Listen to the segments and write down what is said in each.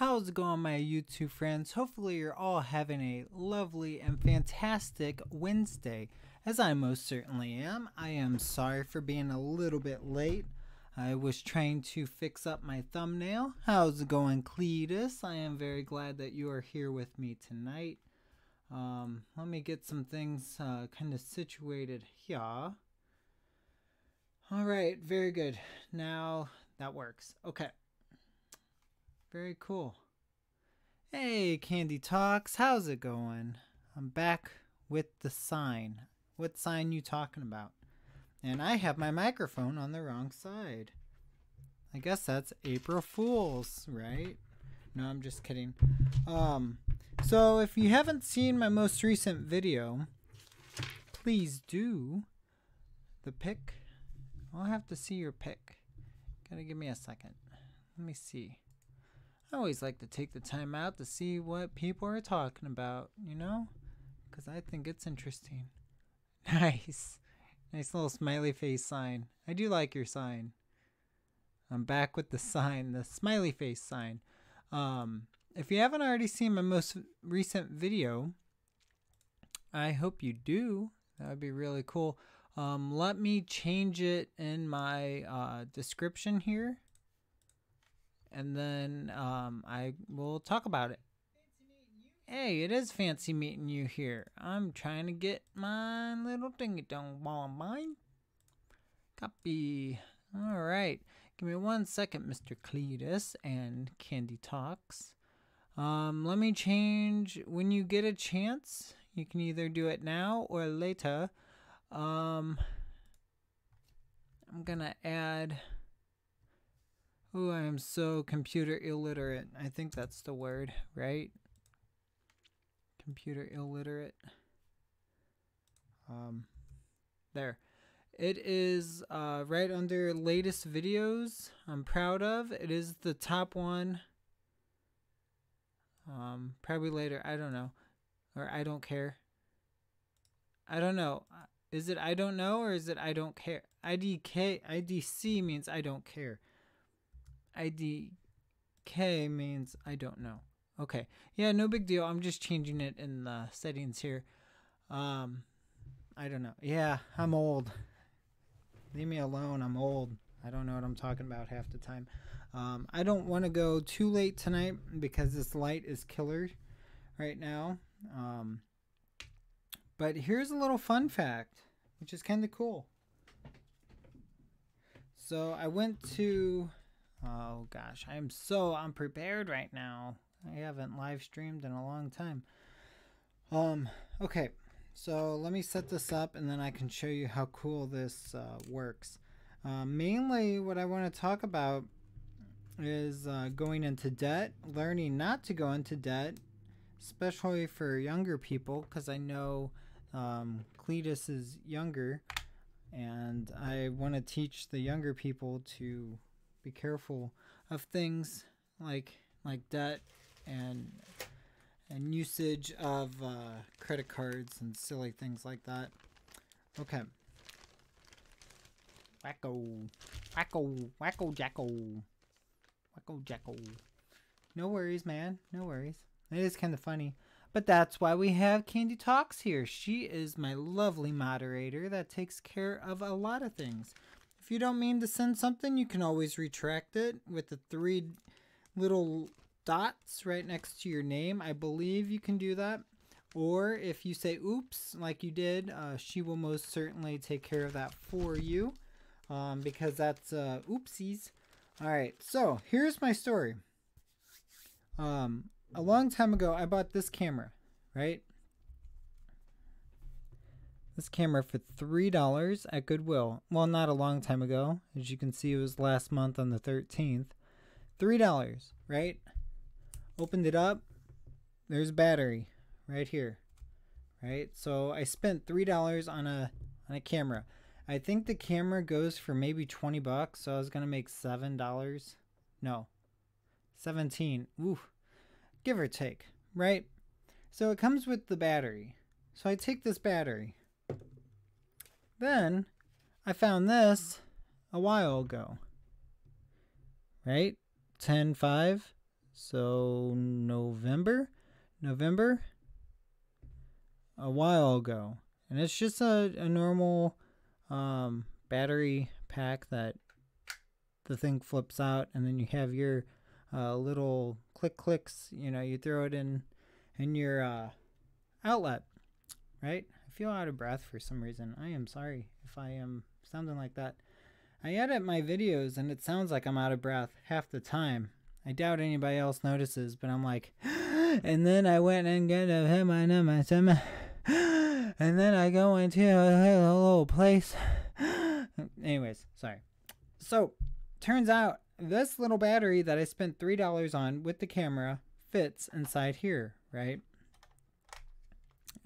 How's it going, my YouTube friends? Hopefully you're all having a lovely and fantastic Wednesday, as I most certainly am. I am sorry for being a little bit late. I was trying to fix up my thumbnail. How's it going, Cletus? I am very glad that you are here with me tonight. Let me get some things kind of situated here. Alright, very good. Now that works. Okay. Very cool. Hey, Candy Talks, how's it going? I'm back with the sign. What sign you talking about? And I have my microphone on the wrong side. I guess that's April Fool's, right? No, I'm just kidding. So if you haven't seen my most recent video, please do. The pic. I'll have to see your pic. Gotta give me a second. Let me see. I always like to take the time out to see what people are talking about, you know? Because I think it's interesting. Nice. Nice little smiley face sign. I do like your sign. I'm back with the sign, the smiley face sign. If you haven't already seen my most recent video, I hope you do. That would be really cool. Let me change it in my description here. And then I will talk about it. Hey, it is fancy meeting you here. I'm trying to get my little dingy-dong ball of mine. Copy. Alright. Give me 1 second, Mr. Cletus and Candy Talks. Let me change. When you get a chance, you can either do it now or later. I'm gonna add... Oh, I am so computer illiterate. I think that's the word, right? Computer illiterate. There. It is right under latest videos I'm proud of. It is the top one. Probably later. I don't know. Or I don't care. I don't know. Is it I don't know or is it I don't care? IDC means I don't care. IDK means I don't know. Okay. Yeah, no big deal. I'm just changing it in the settings here. I don't know. Yeah, I'm old. Leave me alone. I'm old. I don't know what I'm talking about half the time. I don't want to go too late tonight because this light is killer right now. But here's a little fun fact, which is kind of cool. So I went to... Oh gosh, I am so unprepared right now. I haven't live streamed in a long time. Okay, so let me set this up and then I can show you how cool this works. Mainly what I want to talk about is going into debt, learning not to go into debt, especially for younger people, because I know Cletus is younger and I want to teach the younger people to be careful of things like debt and usage of credit cards and silly things like that. Okay. Wacko, wacko, wacko, jacko, wacko, jacko. No worries, man. No worries. It is kind of funny. But that's why we have Candy Talks here. She is my lovely moderator that takes care of a lot of things. If you don't mean to send something, you can always retract it with the 3 little dots right next to your name. I believe you can do that. Or if you say oops, like you did, she will most certainly take care of that for you. Because that's oopsies. Alright, so here's my story. A long time ago, I bought this camera, right? This camera for $3 at Goodwill. Well, not a long time ago. As you can see, it was last month on the 13th. $3, right? Opened it up. There's a battery right here, right? So I spent $3 on a camera. I think the camera goes for maybe 20 bucks, so I was going to make $7. No, 17. Ooh, give or take, right? So it comes with the battery. So I take this battery. Then I found this a while ago, right? 10.5. So November, a while ago. And it's just a normal battery pack that the thing flips out, and then you have your little clicks, you know, you throw it in your outlet, right? I feel out of breath for some reason. I am sorry if I am sounding like that. I edit my videos and it sounds like I'm out of breath half the time. I doubt anybody else notices, but I'm like, and then I went and get a and then I go into a little place. Anyways, sorry. So, turns out this little battery that I spent $3 on with the camera fits inside here, right?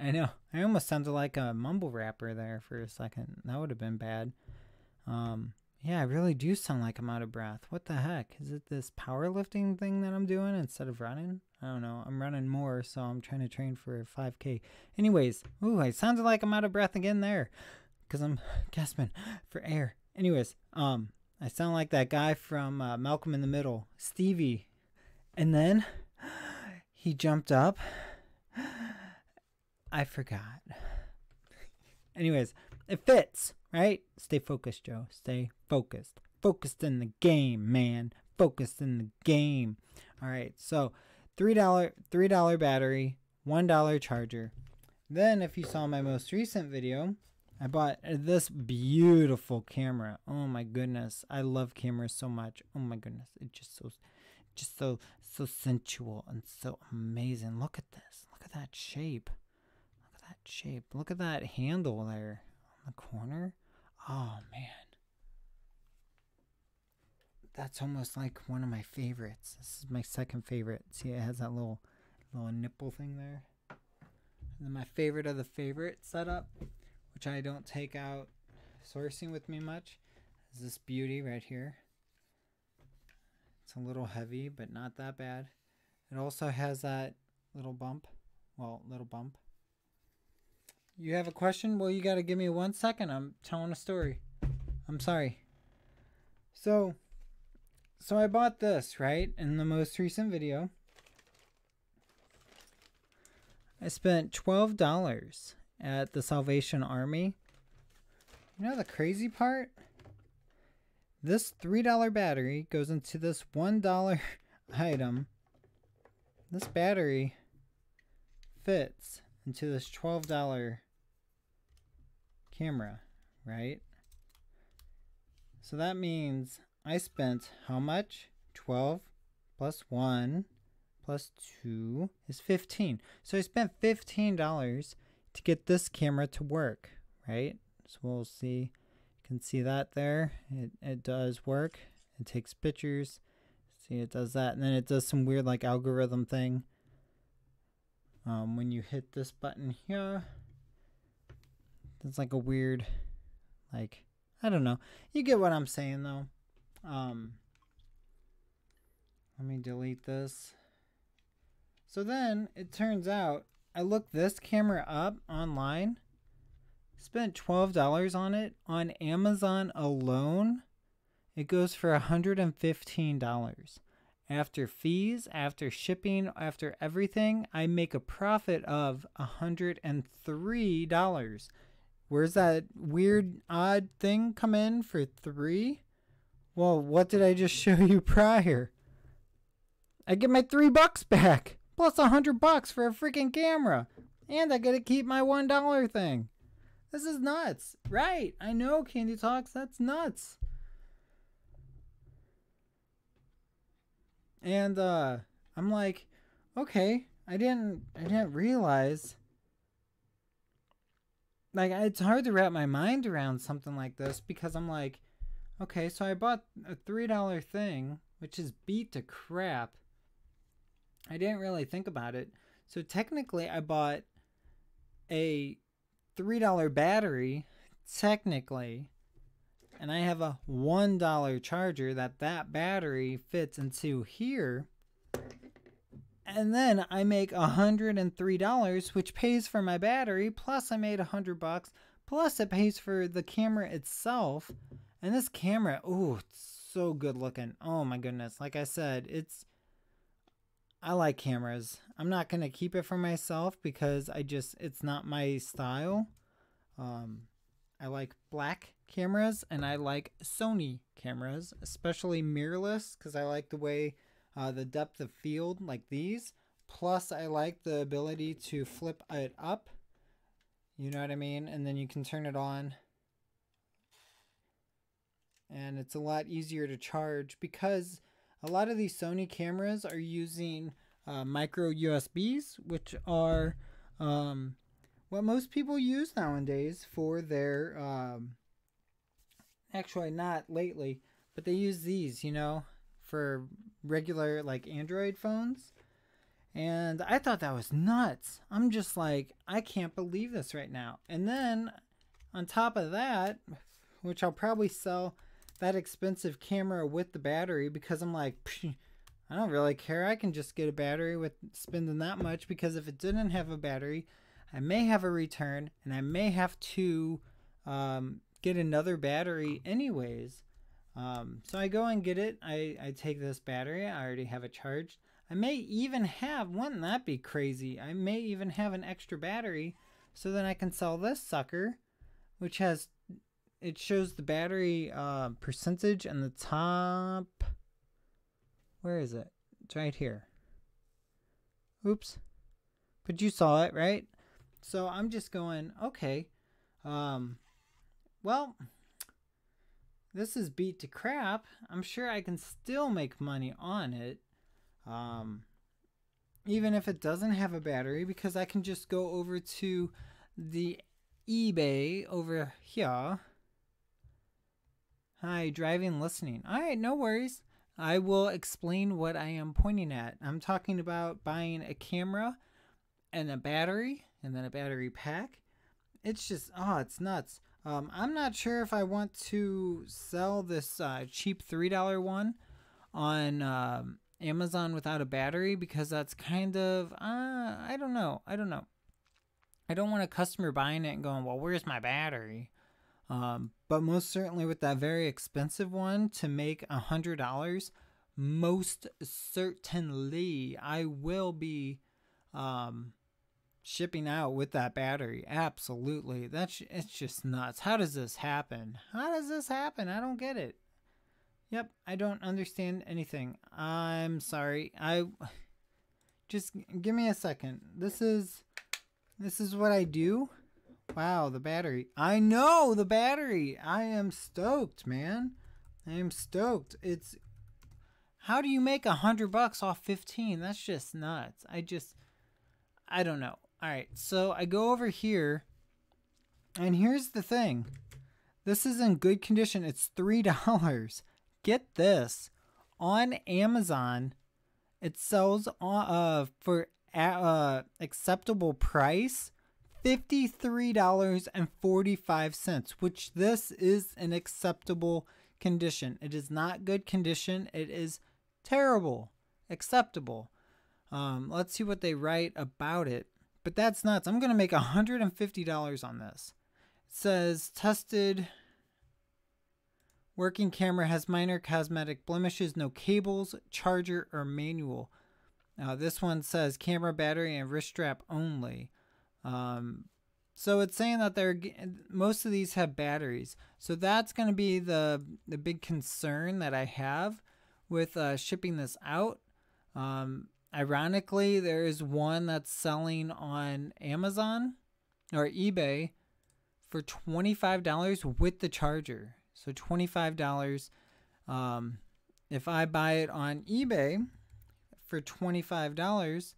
I know. I almost sounded like a mumble rapper there for a second. That would have been bad. Yeah, I really do sound like I'm out of breath. What the heck? Is it this powerlifting thing that I'm doing instead of running? I don't know. I'm running more, so I'm trying to train for 5K. Anyways, ooh, I sounded like I'm out of breath again there because I'm gasping for air. Anyways, I sound like that guy from Malcolm in the Middle, Stevie. And then he jumped up. I forgot. Anyways, it fits, right? Stay focused, Joe. Stay focused. Focused in the game, man. Focused in the game. All right, so $3 battery, $1 charger. Then, if you saw my most recent video, I bought this beautiful camera. Oh my goodness, I love cameras so much. Oh my goodness, it's just so sensual and so amazing. Look at this. Look at that shape. Look at that shape. Look at that handle there on the corner. Oh man, that's almost like one of my favorites. This is my second favorite. See, it has that little nipple thing there. And then my favorite of the favorite setup, which I don't take out sourcing with me much, is this beauty right here. It's a little heavy, but not that bad. It also has that little bump. Well, little bump. You have a question? Well, you got to give me 1 second. I'm telling a story. I'm sorry. So I bought this, right? In the most recent video. I spent $12 at the Salvation Army. You know the crazy part? This $3 battery goes into this $1 item. This battery fits into this $12 camera, right? So that means I spent how much? 12 plus 1 plus 2 is 15. So I spent $15 to get this camera to work, right? So we'll see. You can see that there. It does work. It takes pictures. See, it does that. And then it does some weird like algorithm thing. When you hit this button here, it's like a weird, like, I don't know. You get what I'm saying though. Let me delete this. So then it turns out I looked this camera up online, spent $12 on it. On Amazon alone, it goes for $115. After fees, after shipping, after everything, I make a profit of $103. Where's that weird, odd thing come in for 3? Well, what did I just show you prior? I get my $3 back, plus $100 for a freaking camera. And I get to keep my $1 thing. This is nuts. Right, I know, Candy Talks, that's nuts. And I'm like, okay, I didn't realize. Like, it's hard to wrap my mind around something like this because I'm like, okay, so I bought a $3 thing, which is beat to crap. I didn't really think about it. So technically I bought a $3 battery, technically, and I have a $1 charger that battery fits into here. And then I make $103, which pays for my battery, plus I made $100, plus it pays for the camera itself. And this camera, ooh, it's so good looking. Oh my goodness. Like I said, it's I like cameras. I'm not going to keep it for myself because it's not my style. I like black cameras and I like Sony cameras, especially mirrorless, because I like the way the depth of field like these. Plus, I like the ability to flip it up. You know what I mean? And then you can turn it on. And it's a lot easier to charge because a lot of these Sony cameras are using micro USBs, which are what most people use nowadays for their actually not lately, but they use these, you know, for regular like Android phones. And I thought that was nuts. I'm just like, I can't believe this right now. And then on top of that, which I'll probably sell that expensive camera with the battery because I'm like, I don't really care. I can just get a battery with spending that much, because if it didn't have a battery, I may have a return and I may have to get another battery anyways. So I go and get it. I take this battery. I already have it charged. I may even have, wouldn't that be crazy? I may even have an extra battery, so then I can sell this sucker, which has, it shows the battery percentage on the top. Where is it? It's right here. Oops. But you saw it, right? So I'm just going, okay. Well, this is beat to crap. I'm sure I can still make money on it. Even if it doesn't have a battery, because I can just go over to the eBay over here. Hi, driving, listening. All right, no worries. I will explain what I am pointing at. I'm talking about buying a camera and a battery and then a battery pack. It's just, oh, it's nuts. I'm not sure if I want to sell this cheap $3 one on Amazon without a battery, because that's kind of, I don't know. I don't want a customer buying it and going, well, where's my battery? But most certainly with that very expensive one, to make $100, most certainly I will be shipping out with that battery. Absolutely. It's just nuts. How does this happen? How does this happen? I don't get it. Yep, I don't understand anything. I'm sorry. Just give me a second. This is what I do. Wow, the battery. I know the battery. I am stoked, man. I am stoked. It's, how do you make $100 off 15? That's just nuts. I don't know. All right, so I go over here, and here's the thing. This is in good condition. It's $3. Get this, on Amazon, it sells for acceptable price $53.45, which this is an acceptable condition. It is not good condition. It is terrible. Acceptable. Let's see what they write about it. But that's nuts. I'm going to make $150 on this. It says, tested. Working camera has minor cosmetic blemishes, no cables, charger, or manual. This one says camera, battery, and wrist strap only. So it's saying that most of these have batteries. So that's going to be the big concern that I have with shipping this out. Ironically, there is one that's selling on Amazon or eBay for $25 with the charger. So $25. If I buy it on eBay for $25,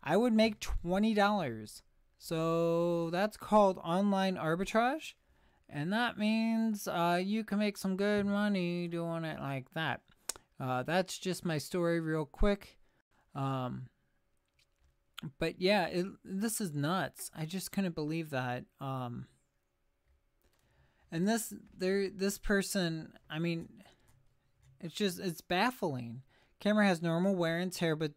I would make $20. So that's called online arbitrage. And that means you can make some good money doing it like that. That's just my story real quick. But yeah, this is nuts. I just couldn't believe that. And this person, I mean, it's baffling. Camera has normal wear and tear, but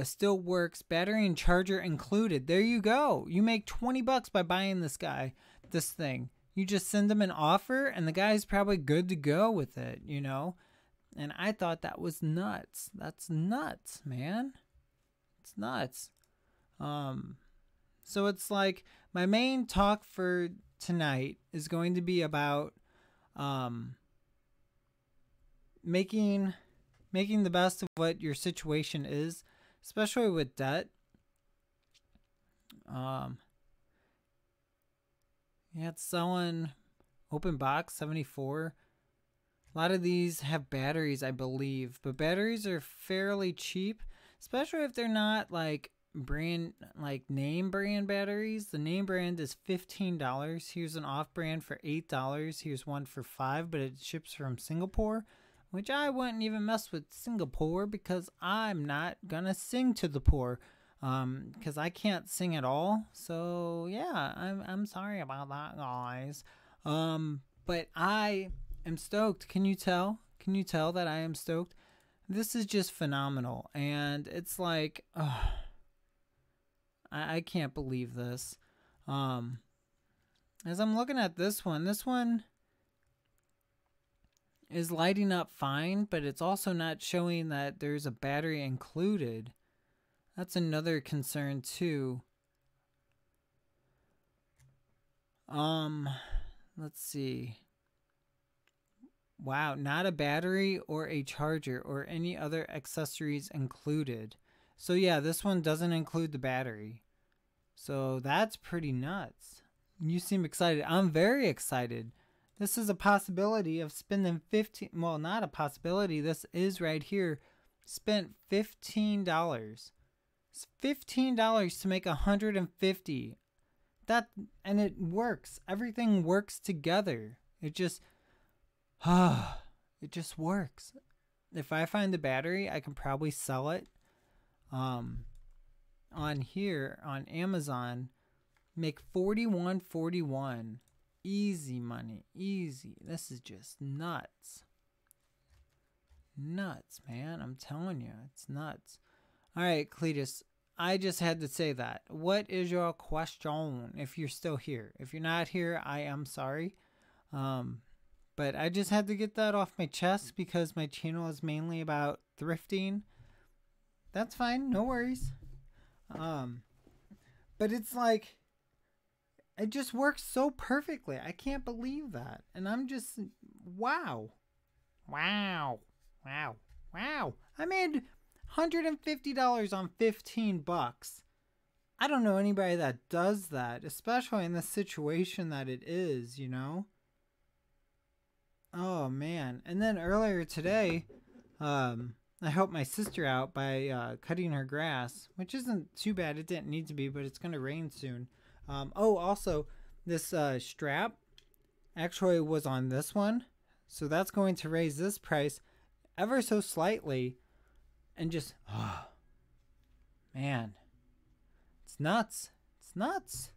still works. Battery and charger included. There you go. You make $20 by buying this thing. You just send them an offer, and the guy's probably good to go with it, you know? And I thought that was nuts. That's nuts, man. It's nuts. So it's like my main talk for tonight is going to be about making the best of what your situation is, especially with debt. Yeah, it's selling open box 74. A lot of these have batteries, I believe, but batteries are fairly cheap, especially if they're not like name brand batteries. The name brand is $15. Here's an off brand for $8. Here's one for $5, but it ships from Singapore, which I wouldn't even mess with Singapore because I'm not gonna sing to the poor, because I can't sing at all. So yeah, I'm sorry about that, guys. But I am stoked. Can you tell? Can you tell that I am stoked? This is just phenomenal, and it's like, I can't believe this. As I'm looking at this one is lighting up fine, but it's also not showing that there's a battery included. That's another concern too. Let's see. Wow, not a battery or a charger or any other accessories included. So yeah, this one doesn't include the battery. So that's pretty nuts. You seem excited. I'm very excited. This is a possibility of spending well, not a possibility. This is right here. Spent $15. It's $15 to make 150. And it works. Everything works together. It just works. If I find the battery, I can probably sell it on here on Amazon, make $41.41. Easy money, easy. This is just nuts. Nuts, man. I'm telling you, it's nuts. All right, Cletus, I just had to say that. What is your question if you're still here? If you're not here, I am sorry. But I just had to get that off my chest because my channel is mainly about thrifting. That's fine, no worries. But it's like, it just works so perfectly. I can't believe that. And I'm just, wow. Wow. Wow. Wow. I made $150 on $15. I don't know anybody that does that, especially in the situation that it is, you know? Oh, man. And then earlier today, I helped my sister out by cutting her grass, which isn't too bad. It didn't need to be, but it's going to rain soon. Also, this strap actually was on this one, so that's going to raise this price ever so slightly. And just, man, it's nuts. It's nuts.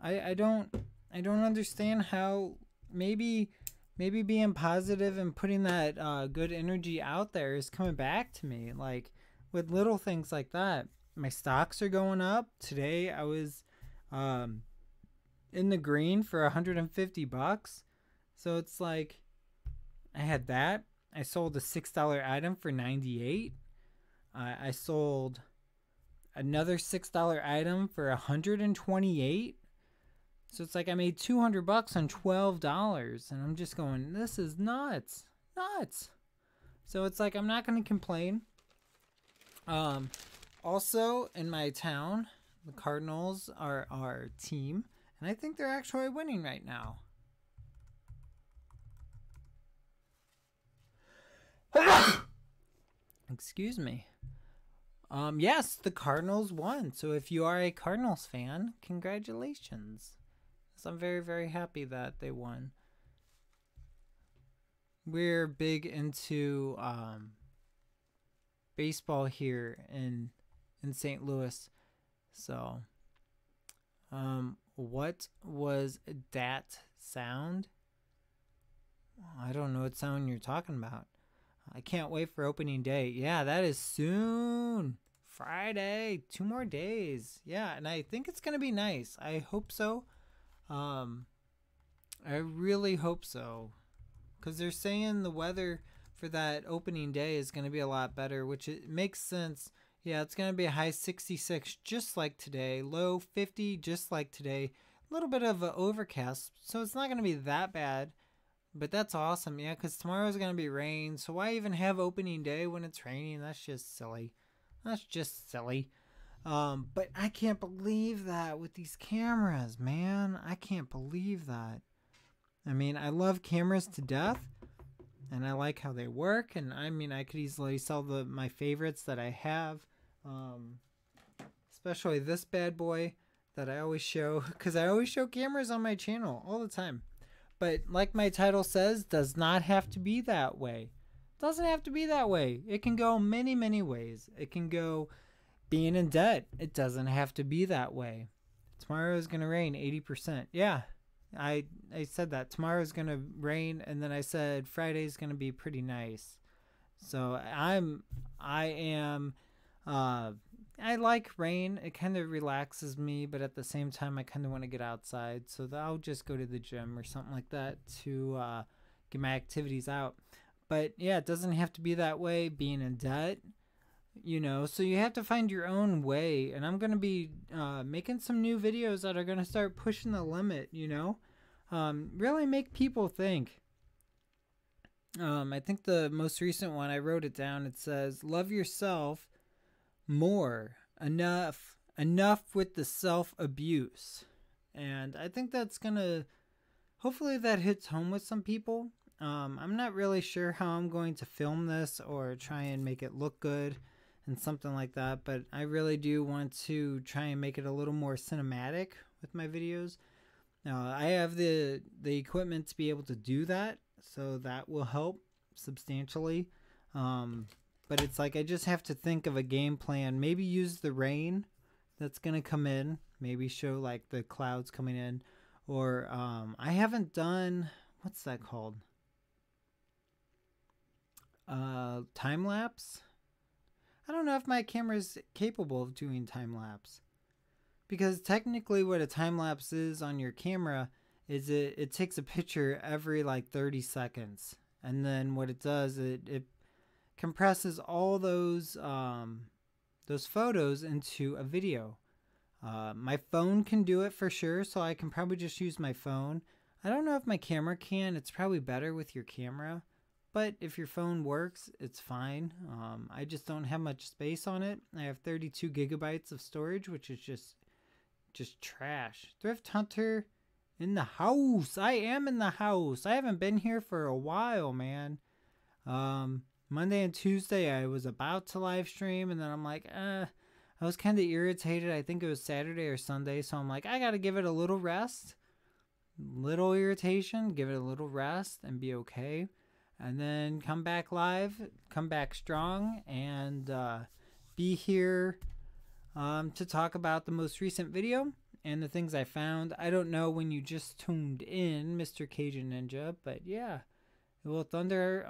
I don't understand how maybe being positive and putting that good energy out there is coming back to me. Like with little things like that. My stocks are going up. Today I was in the green for $150. So it's like I had that. I sold a $6 item for $98. I sold another $6 item for $128. So it's like I made $200 on $12, and I'm just going, this is nuts, nuts. So it's like I'm not going to complain. Also in my town, the Cardinals are our team, and I think they're actually winning right now. Excuse me. Yes, the Cardinals won. So if you are a Cardinals fan, congratulations. So I'm very, very happy that they won. We're big into baseball here in St. Louis. So, what was that sound? I don't know what sound you're talking about. I can't wait for opening day. Yeah, that is soon. Friday. 2 more days. Yeah, and I think it's going to be nice. I hope so. I really hope so. Because they're saying the weather for that opening day is going to be a lot better, which it makes sense. Yeah, it's going to be a high 66 just like today, low 50 just like today. A little bit of an overcast, so it's not going to be that bad. But that's awesome, yeah, because tomorrow's going to be rain. So why even have opening day when it's raining? That's just silly. That's just silly. But I can't believe that with these cameras, man. I can't believe that. I mean, I love cameras to death, and I like how they work. And I mean, I could easily sell my favorites that I have, especially this bad boy that I always show, because I always show cameras on my channel all the time. But like my title says, does not have to be that way. Doesn't have to be that way. It can go many, many ways. It can go being in debt. It doesn't have to be that way. Tomorrow is going to rain 80%. Yeah, I said that. Tomorrow is going to rain, and then I said Friday is going to be pretty nice. So I like rain. It kind of relaxes me, but at the same time, I kind of want to get outside. So I'll just go to the gym or something like that to get my activities out. But yeah, it doesn't have to be that way, being in debt, you know. So you have to find your own way. And I'm going to be making some new videos that are going to start pushing the limit, you know. Really make people think. I think the most recent one, I wrote it down. It says, love yourself more, enough with the self-abuse. And I think that's gonna, hopefully that hits home with some people. I'm not really sure how I'm going to film this or try and make it look good and something like that, but I really do want to try and make it a little more cinematic with my videos. I have the equipment to be able to do that, so that will help substantially. But it's like I just have to think of a game plan. Maybe use the rain that's going to come in. Maybe show like the clouds coming in. Or I haven't done, what's that called? Time lapse? I don't know if my camera is capable of doing time lapse. Because technically what a time lapse is on your camera is it takes a picture every like 30 seconds. And then what it does, it compresses all those photos into a video. My phone can do it for sure, so I can probably just use my phone. I don't know if my camera can. It's probably better with your camera, but if your phone works, it's fine. I just don't have much space on it. I have 32 gigabytes of storage, which is just trash. Thrift Hunter in the house. I am in the house. I haven't been here for a while, man. Monday and Tuesday I was about to live stream, and then I'm like, I was kind of irritated. I think it was Saturday or Sunday, so I'm like, I gotta give it a little rest. Little irritation, give it a little rest and be okay. And then come back live, come back strong, and be here to talk about the most recent video and the things I found. I don't know when you just tuned in, Mr. Cajun Ninja, but yeah. Will Thunder...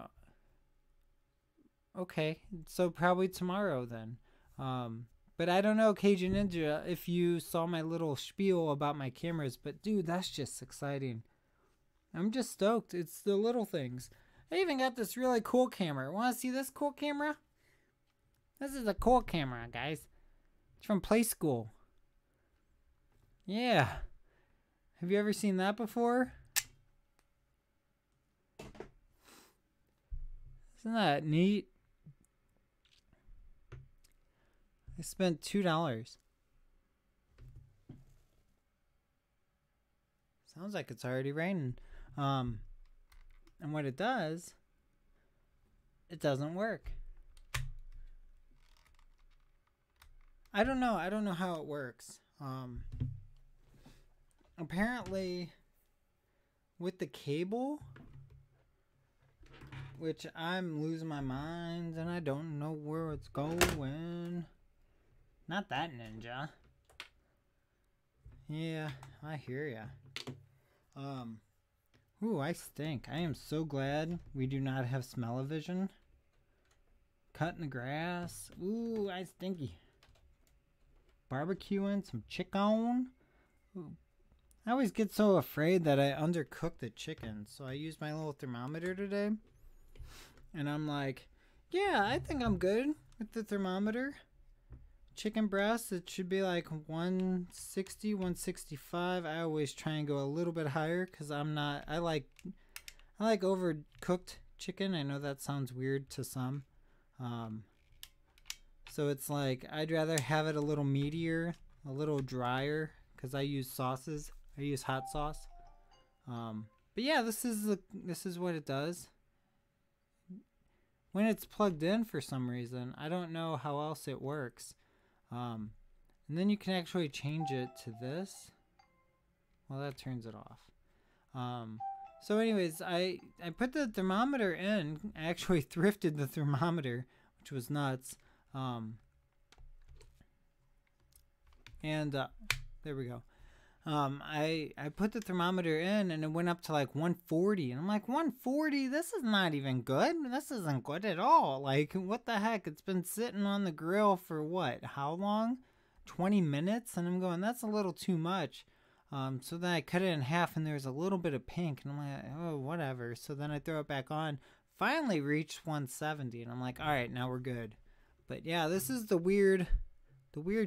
Okay, so probably tomorrow then. But I don't know, Cajun Ninja, if you saw my little spiel about my cameras, but dude, that's just exciting. I'm just stoked. It's the little things. I even got this really cool camera. Want to see this cool camera? This is a cool camera, guys. It's from Play School. Yeah. Have you ever seen that before? Isn't that neat? I spent $2. Sounds like it's already raining. And what it does, it doesn't work. I don't know how it works. Apparently with the cable, which I'm losing my mind and I don't know where it's going. Not that ninja. Yeah, I hear ya. Ooh, I stink. I am so glad we do not have smell-o-vision. Cutting the grass. Ooh, I stinky. Barbecuing some chicken. Ooh. I always get so afraid that I undercook the chicken. So I use my little thermometer today. And I'm like, yeah, I think I'm good with the thermometer. chicken breast, it should be like 160, 165. I always try and go a little bit higher because I like overcooked chicken. I know that sounds weird to some. So it's like I'd rather have it a little meatier, a little drier, because I use sauces. I use hot sauce. But yeah, this is what it does. When it's plugged in for some reason, I don't know how else it works. And then you can actually change it to this. Well, that turns it off. So anyways, I put the thermometer in. I actually thrifted the thermometer, which was nuts. There we go. I put the thermometer in and it went up to like 140, and I'm like, 140? This is not even good. This isn't good at all. Like, what the heck? It's been sitting on the grill for what? How long? 20 minutes? And I'm going, that's a little too much. So then I cut it in half and there's a little bit of pink, and I'm like, oh, whatever. So then I throw it back on. Finally reached 170, and I'm like, all right, now we're good. But yeah, this is the weird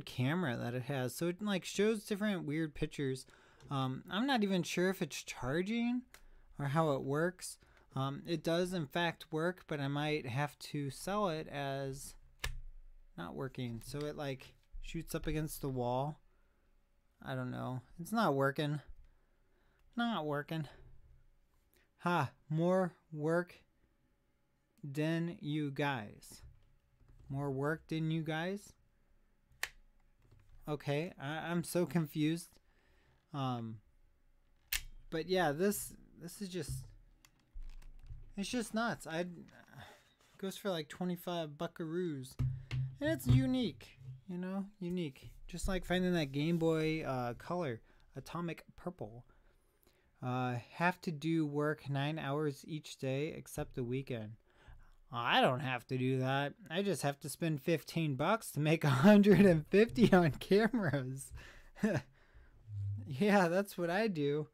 camera that it has. So it like shows different weird pictures. I'm not even sure if it's charging or how it works. It does in fact work, but I might have to sell it as not working. So it like shoots up against the wall. I don't know. It's not working. Not working. Ha, more work than you guys. More work than you guys? Okay, I'm so confused. But yeah, this is just, it's just nuts. It goes for like 25 buckaroos, and it's unique, you know, unique. Just like finding that Game Boy Color Atomic Purple. Have to do work 9 hours each day except the weekend. I don't have to do that. I just have to spend $15 to make 150 on cameras. Yeah, that's what I do.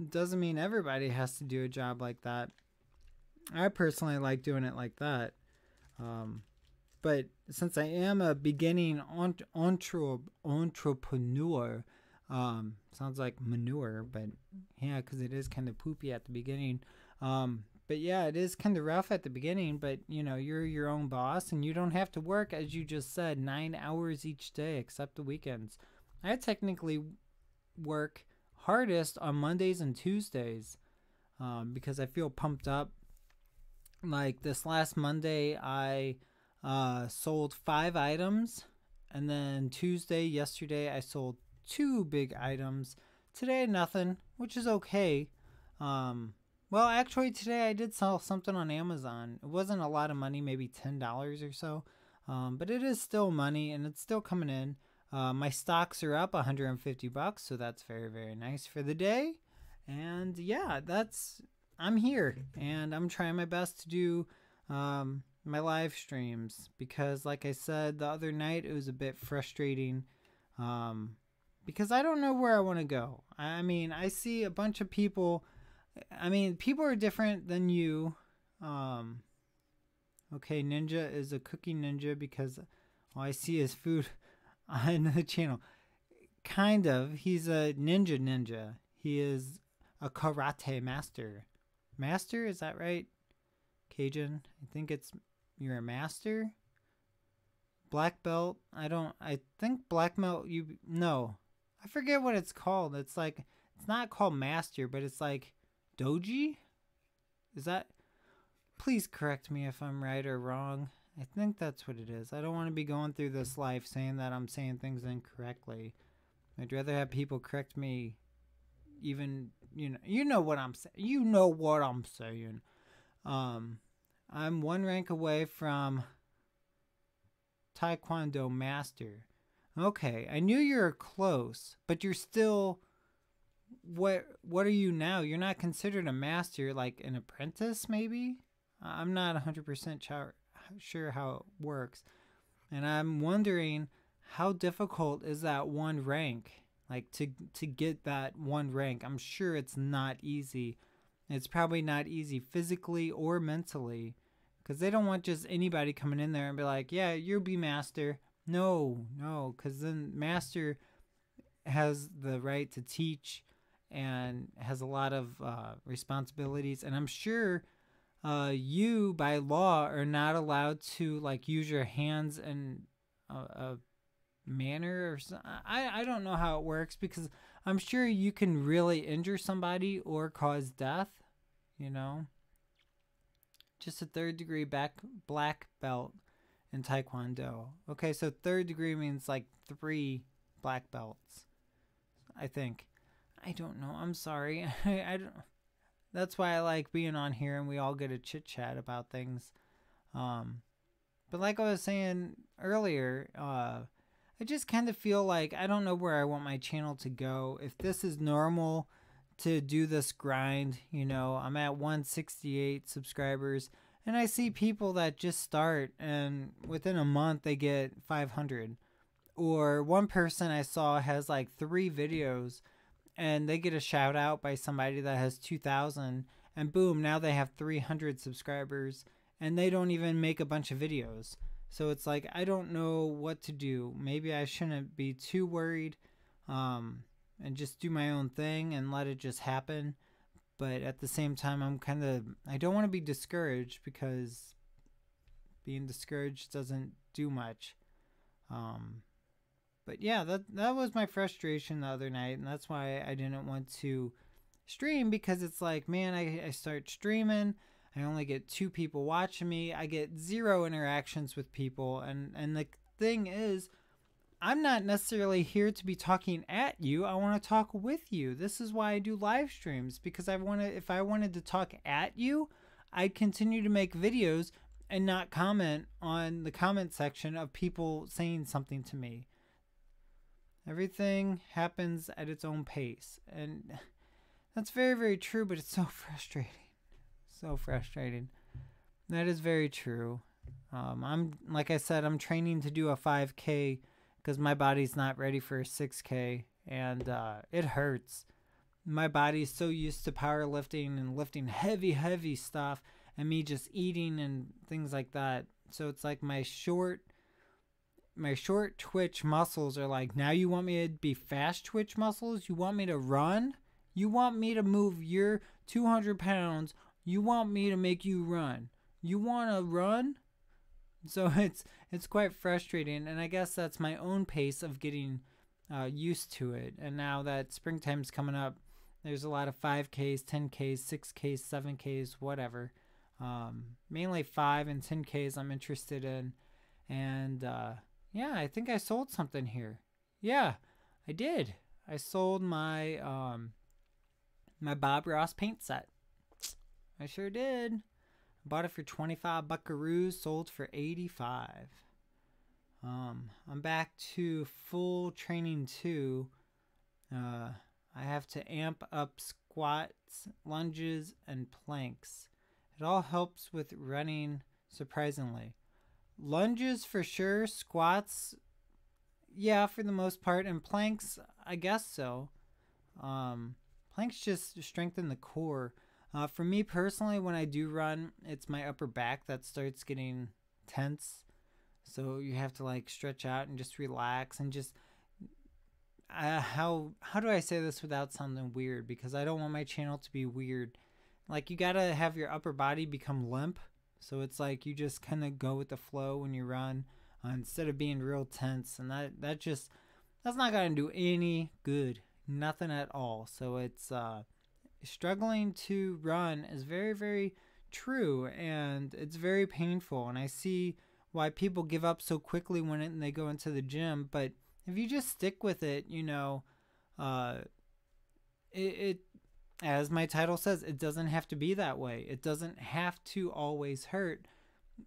Doesn't mean everybody has to do a job like that. I personally like doing it like that. But since I am a beginning entrepreneur, sounds like manure, but yeah, because it is kind of poopy at the beginning. But yeah, it is kind of rough at the beginning, but you know, you're your own boss and you don't have to work, as you just said, 9 hours each day except the weekends. I technically work hardest on Mondays and Tuesdays because I feel pumped up. Like this last Monday, I sold 5 items, and then yesterday, I sold 2 big items. Today, nothing, which is okay. Well, actually, today I did sell something on Amazon. It wasn't a lot of money, maybe $10 or so. But it is still money, and it's still coming in. My stocks are up $150, so that's very, very nice for the day. And yeah, I'm here, and I'm trying my best to do my live streams, because like I said the other night, it was a bit frustrating because I don't know where I want to go. I mean, I see a bunch of people. I mean, people are different than you. Okay, Ninja is a cookie ninja because all I see is food on the channel. Kind of. He's a ninja. He is a karate master. Master, is that right? Cajun? I think you're a master? Black belt? I think black belt, no. I forget what it's called. It's like, it's not called master, but it's like doji? Is that? Please correct me if I'm right or wrong. I think that's what it is. I don't want to be going through this life saying that I'm saying things incorrectly. I'd rather have people correct me, even, you know what I'm saying. You know what I'm saying. I'm 1 rank away from Taekwondo master. Okay, I knew you were close, but you're still, what are you now? You're not considered a master, like an apprentice maybe? I'm not 100% sure how it works. And I'm wondering, how difficult is that 1 rank? Like to get that 1 rank. I'm sure it's not easy. It's probably not easy physically or mentally, because they don't want just anybody coming in there and be like, yeah, you'll be master. No, because then master has the right to teach and has a lot of responsibilities, and I'm sure you by law are not allowed to like use your hands in a manner or something. I don't know how it works, because I'm sure you can really injure somebody or cause death, you know. Just a third degree black belt in Taekwondo. Okay, so third degree means like 3 black belts, I think. I don't know. I'm sorry. I don't. That's why I like being on here and we all get a chit chat about things. But like I was saying earlier, I just kind of feel like I don't know where I want my channel to go. If this is normal to do this grind, you know, I'm at 168 subscribers, and I see people that just start and within a month they get 500. Or one person I saw has like 3 videos and they get a shout out by somebody that has 2,000, and boom, now they have 300 subscribers and they don't even make a bunch of videos. So it's like, I don't know what to do. Maybe I shouldn't be too worried and just do my own thing and let it just happen. But at the same time, I don't want to be discouraged, because being discouraged doesn't do much. But yeah, that was my frustration the other night, and that's why I didn't want to stream, because it's like, man, I start streaming, I only get 2 people watching me, I get 0 interactions with people, and the thing is, I'm not necessarily here to be talking at you. I want to talk with you. This is why I do live streams, because if I wanted to talk at you, I'd continue to make videos and not comment on the comment section of people saying something to me. Everything happens at its own pace, and that's very, very true, but it's so frustrating. So frustrating. That is very true. Like I said, I'm training to do a 5K because my body's not ready for a 6K, and it hurts. My body's so used to powerlifting and lifting heavy, heavy stuff, and me just eating and things like that. So it's like my short twitch muscles are like, now you want me to be fast twitch muscles? You want me to run? You want me to move your 200 pounds? You want me to make you run? You want to run? So it's quite frustrating, and I guess that's my own pace of getting used to it. And now that springtime's coming up, there's a lot of 5Ks, 10Ks, 6Ks, 7Ks, whatever. Mainly 5 and 10Ks I'm interested in. And yeah, I think I sold something here. Yeah, I did. I sold my my Bob Ross paint set. I sure did. Bought it for 25 buckaroos, sold for 85. I'm back to full training too. I have to amp up squats, lunges, and planks. It all helps with running, surprisingly. Lunges for sure, squats, yeah, for the most part, and planks, I guess so. Planks just strengthen the core. For me personally, when I do run, it's my upper back that starts getting tense. So you have to like stretch out and just relax and just how do I say this without sounding weird? Because I don't want my channel to be weird. Like, you gotta have your upper body become limp. So it's like you just kind of go with the flow when you run instead of being real tense. And that's not gonna do any good. Nothing at all. So it's struggling to run is very, very true, and it's very painful, and I see why people give up so quickly when they go into the gym. But if you just stick with it, you know, it as my title says, it doesn't have to be that way. It doesn't have to always hurt.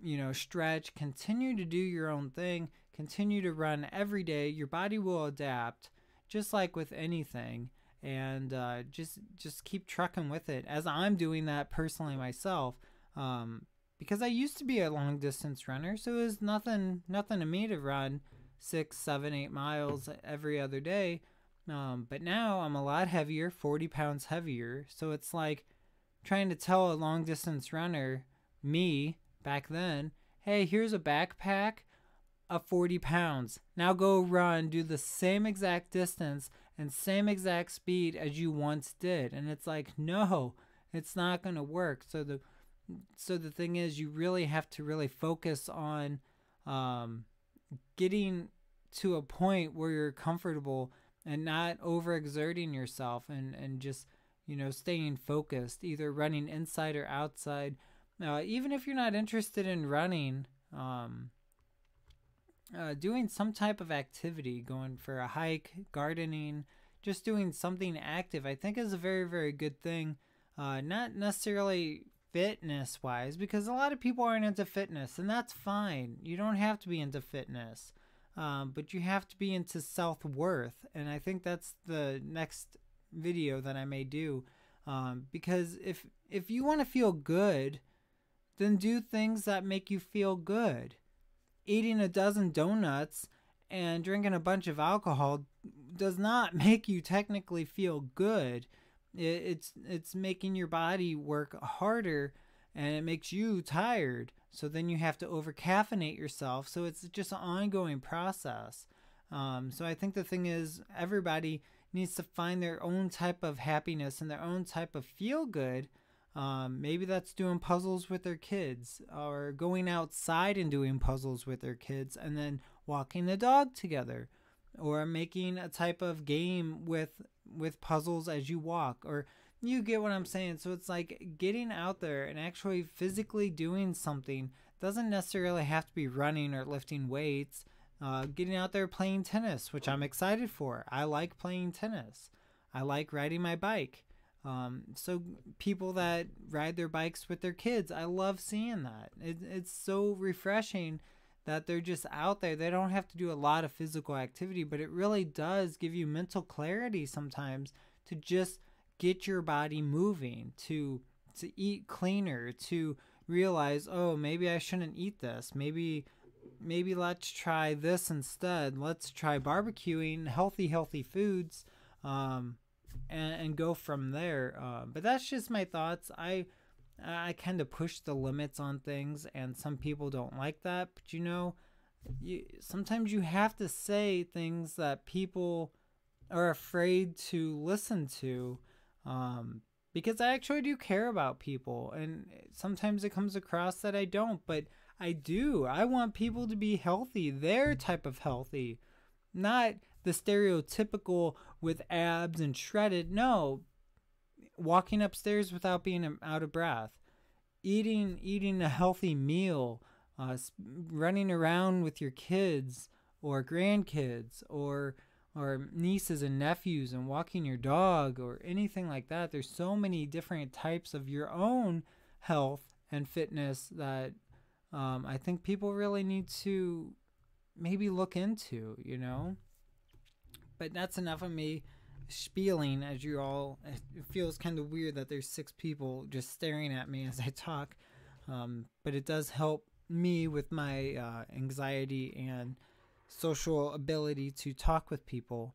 You know, stretch, continue to do your own thing, continue to run every day. Your body will adapt, just like with anything. And just keep trucking with it, as I'm doing that personally myself, because I used to be a long distance runner, so it was nothing to me to run 6, 7, 8 miles every other day, but now I'm a lot heavier, 40 pounds heavier, so it's like trying to tell a long distance runner, me back then, hey, here's a backpack, of 40 pounds. Now go run, do the same exact distance and same exact speed as you once did. And it's like, no, it's not going to work. So the thing is, you really have to really focus on getting to a point where you're comfortable and not overexerting yourself, and just, staying focused, either running inside or outside. Even if you're not interested in running, doing some type of activity, going for a hike, gardening, just doing something active, I think is a very, very good thing. Not necessarily fitness wise, because a lot of people aren't into fitness, and that's fine. You don't have to be into fitness, but you have to be into self-worth. And I think that's the next video that I may do, because if you want to feel good, then do things that make you feel good. Eating a dozen donuts and drinking a bunch of alcohol does not make you technically feel good. It's making your body work harder, and it makes you tired. So then you have to over caffeinate yourself. So it's just an ongoing process. So I think the thing is, everybody needs to find their own type of happiness and their own type of feel good. Maybe that's doing puzzles with their kids, or going outside and doing puzzles with their kids, and then walking the dog together, or making a type of game with puzzles as you walk, or you get what I'm saying. So it's like getting out there and actually physically doing something. Doesn't necessarily have to be running or lifting weights. Getting out there playing tennis, which I'm excited for. I like playing tennis. I like riding my bike. So people that ride their bikes with their kids, I love seeing that. It's so refreshing that they're just out there. They don't have to do a lot of physical activity, but it really does give you mental clarity sometimes to just get your body moving, to eat cleaner, to realize, oh, maybe I shouldn't eat this. Maybe let's try this instead. Let's try barbecuing healthy foods, and go from there. But that's just my thoughts. I kind of push the limits on things, and some people don't like that. But sometimes you have to say things that people are afraid to listen to, because I actually do care about people, and sometimes it comes across that I don't, but I do. I want people to be healthy, their type of healthy, not the stereotypical with abs and shredded. No, walking upstairs without being out of breath, eating a healthy meal, running around with your kids or grandkids or nieces and nephews, and walking your dog or anything like that. There's so many different types of your own health and fitness that I think people really need to maybe look into, But that's enough of me spieling. As you all, it feels kind of weird that there's 6 people just staring at me as I talk, but it does help me with my anxiety and social ability to talk with people.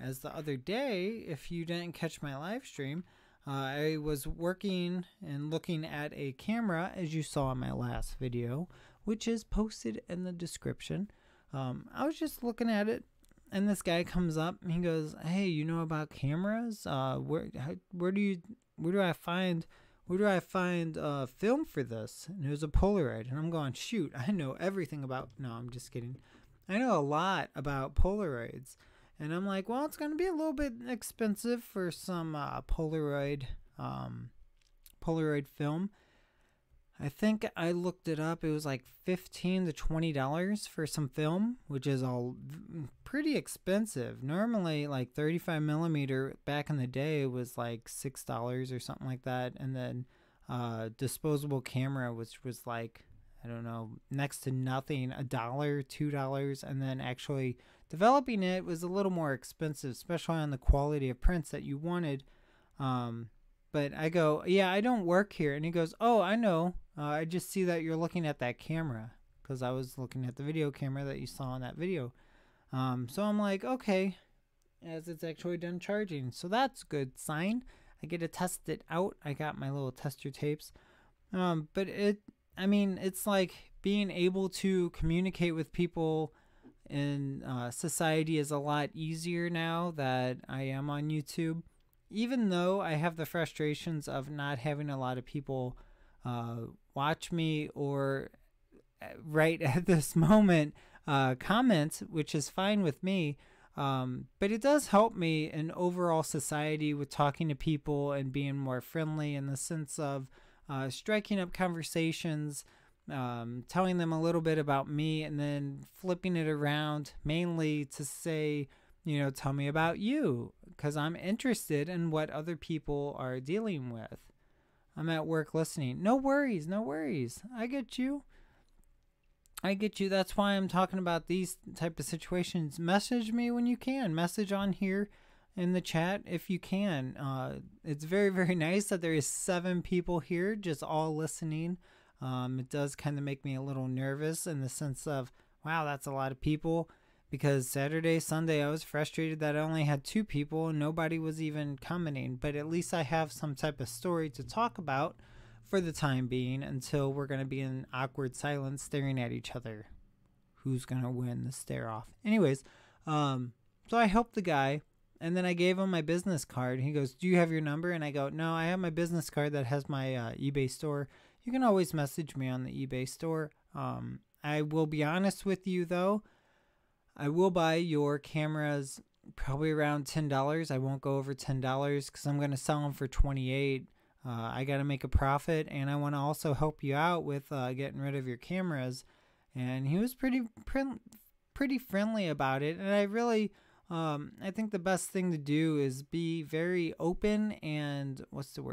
As the other day, if you didn't catch my live stream, I was working and looking at a camera, as you saw in my last video, which is posted in the description. I was just looking at it, and this guy comes up and he goes, "Hey, you know about cameras? Where do I find film for this?" And it was a Polaroid, and I'm going, shoot, I know everything about. No, I'm just kidding. I know a lot about Polaroids. And I'm like, well, it's going to be a little bit expensive for some Polaroid film. I think I looked it up. It was like $15 to $20 for some film, which is all pretty expensive. Normally, like 35 millimeter back in the day was like $6 or something like that. And then disposable camera, which was like, I don't know, next to nothing, $1, $2. And then actually developing it was a little more expensive, especially on the quality of prints that you wanted. But I go, yeah, I don't work here. And he goes, oh, I know. I just see that you're looking at that camera, because I was looking at the video camera that you saw in that video. So I'm like, okay, as it's actually done charging. So that's a good sign. I get to test it out. I got my little tester tapes. But it's like being able to communicate with people in society is a lot easier now that I am on YouTube. Even though I have the frustrations of not having a lot of people watch me or right at this moment comment, which is fine with me. But it does help me in overall society with talking to people and being more friendly in the sense of striking up conversations, telling them a little bit about me, and then flipping it around mainly to say, you know, tell me about you, because I'm interested in what other people are dealing with. I'm at work listening. No worries, no worries. I get you. I get you. That's why I'm talking about these type of situations. Message me when you can. Message on here in the chat if you can. It's very, very nice that there is 7 people here just all listening. It does kind of make me a little nervous in the sense of, wow, that's a lot of people. Because Saturday, Sunday, I was frustrated that I only had 2 people and nobody was even commenting. But at least I have some type of story to talk about for the time being until we're going to be in awkward silence staring at each other. Who's going to win the stare off? Anyways, so I helped the guy, and then I gave him my business card. He goes, do you have your number? And I go, no, I have my business card that has my eBay store. You can always message me on the eBay store. I will be honest with you, though. I will buy your cameras probably around $10. I won't go over $10 because I'm going to sell them for $28. I got to make a profit, and I want to also help you out with getting rid of your cameras. And he was pretty friendly about it. And I really, I think the best thing to do is be very open and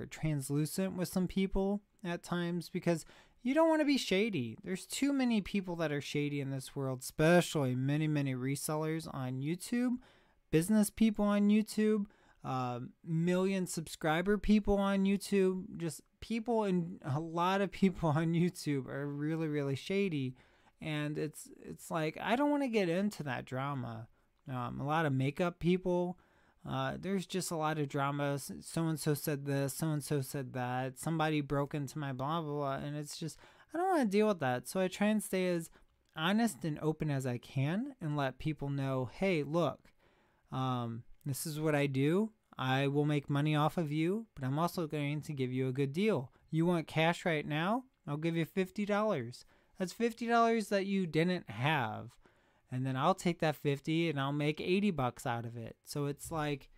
translucent with some people at times, because you don't want to be shady. There's too many people that are shady in this world, especially many, many resellers on YouTube, business people on YouTube, million subscriber people on YouTube. Just people, and a lot of people on YouTube are really, really shady. And it's like, I don't want to get into that drama. A lot of makeup people, there's just a lot of drama. So-and-so said this, so-and-so said that, somebody broke into my blah, blah, blah. And it's just, I don't want to deal with that. So I try and stay as honest and open as I can and let people know, hey, look, this is what I do. I will make money off of you, but I'm also going to give you a good deal. You want cash right now? I'll give you $50. That's $50 that you didn't have. And then I'll take that 50 and I'll make $80 out of it. So it's like,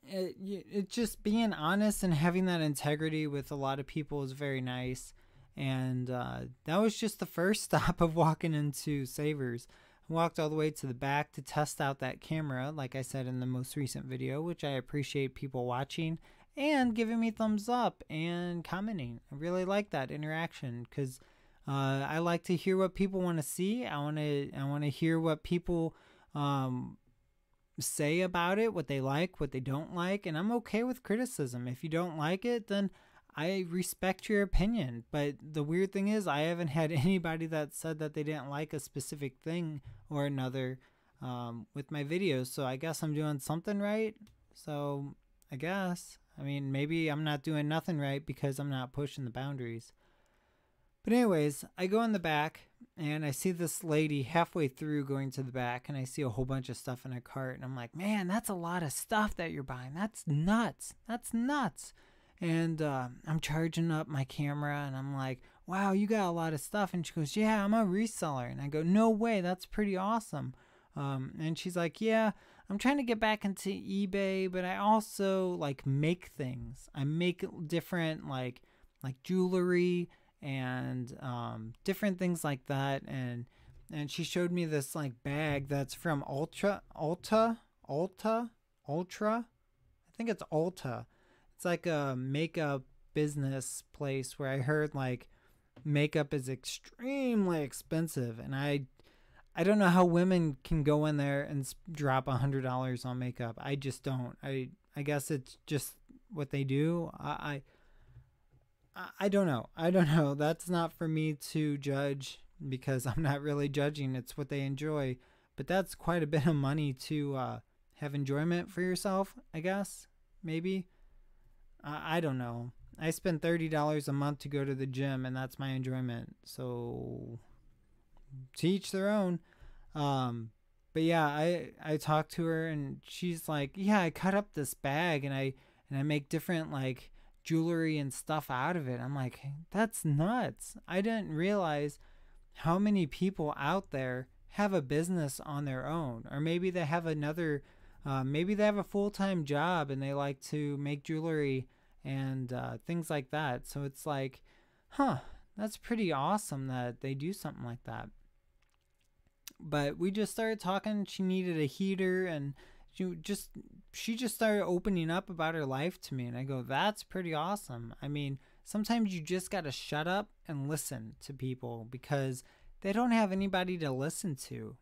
it's just being honest and having that integrity with a lot of people is very nice. And that was just the first stop of walking into Savers. I walked all the way to the back to test out that camera, like I said in the most recent video, which I appreciate people watching and giving me thumbs up and commenting. I really like that interaction, because I like to hear what people want to see. I want to hear what people say about it, what they like, what they don't like, and I'm okay with criticism. If you don't like it, then I respect your opinion. But the weird thing is, I haven't had anybody that said that they didn't like a specific thing or another with my videos. So I guess I'm doing something right. So I guess, I mean, maybe I'm not doing nothing right because I'm not pushing the boundaries. But anyways, I go in the back and I see this lady halfway through going to the back, and I see a whole bunch of stuff in her cart, and I'm like, man, that's a lot of stuff that you're buying. That's nuts. That's nuts. And I'm charging up my camera, and I'm like, wow, you got a lot of stuff. And she goes, yeah, I'm a reseller. And I go, no way, that's pretty awesome. And she's like, yeah, I'm trying to get back into eBay, but I also like make things. I make different like jewelry and different things like that. And she showed me this like bag that's from Ultra. I think it's Ulta. It's like a makeup business place where I heard like makeup is extremely expensive, and I don't know how women can go in there and drop $100 on makeup. I just don't. I guess it's just what they do. I don't know. I don't know. That's not for me to judge, because I'm not really judging. It's what they enjoy. But that's quite a bit of money to have enjoyment for yourself, I guess. Maybe. I don't know. I spend $30 a month to go to the gym, and that's my enjoyment. So to each their own. But yeah, I talked to her, and she's like, yeah, I cut up this bag, and I make different like jewelry and stuff out of it. I'm like, that's nuts. I didn't realize how many people out there have a business on their own, or maybe they have another, maybe they have a full-time job and they like to make jewelry and things like that. So it's like, huh, that's pretty awesome that they do something like that. But we just started talking. She needed a heater, and she just started opening up about her life to me, and I go, that's pretty awesome. I mean, sometimes you just got to shut up and listen to people because they don't have anybody to listen to.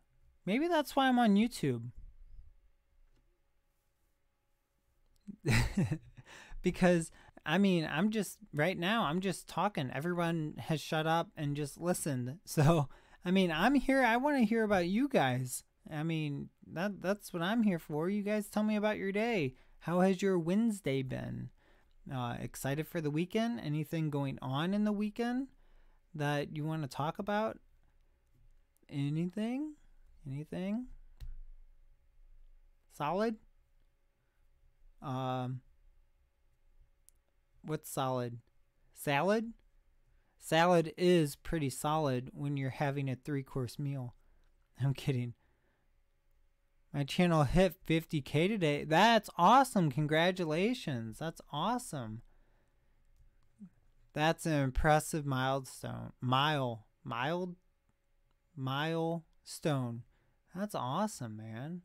Maybe that's why I'm on YouTube. Because I mean, I'm just right now, I'm just talking. Everyone has shut up and just listened. So, I mean, I'm here. I want to hear about you guys. I mean, that's what I'm here for. You guys tell me about your day. How has your Wednesday been? Excited for the weekend? Anything going on in the weekend that you want to talk about? Anything? Anything? Solid? What's solid? Salad? Salad is pretty solid when you're having a 3-course meal. I'm kidding. My channel hit 50K today. That's awesome. Congratulations. That's awesome. That's an impressive milestone. Milestone. That's awesome, man.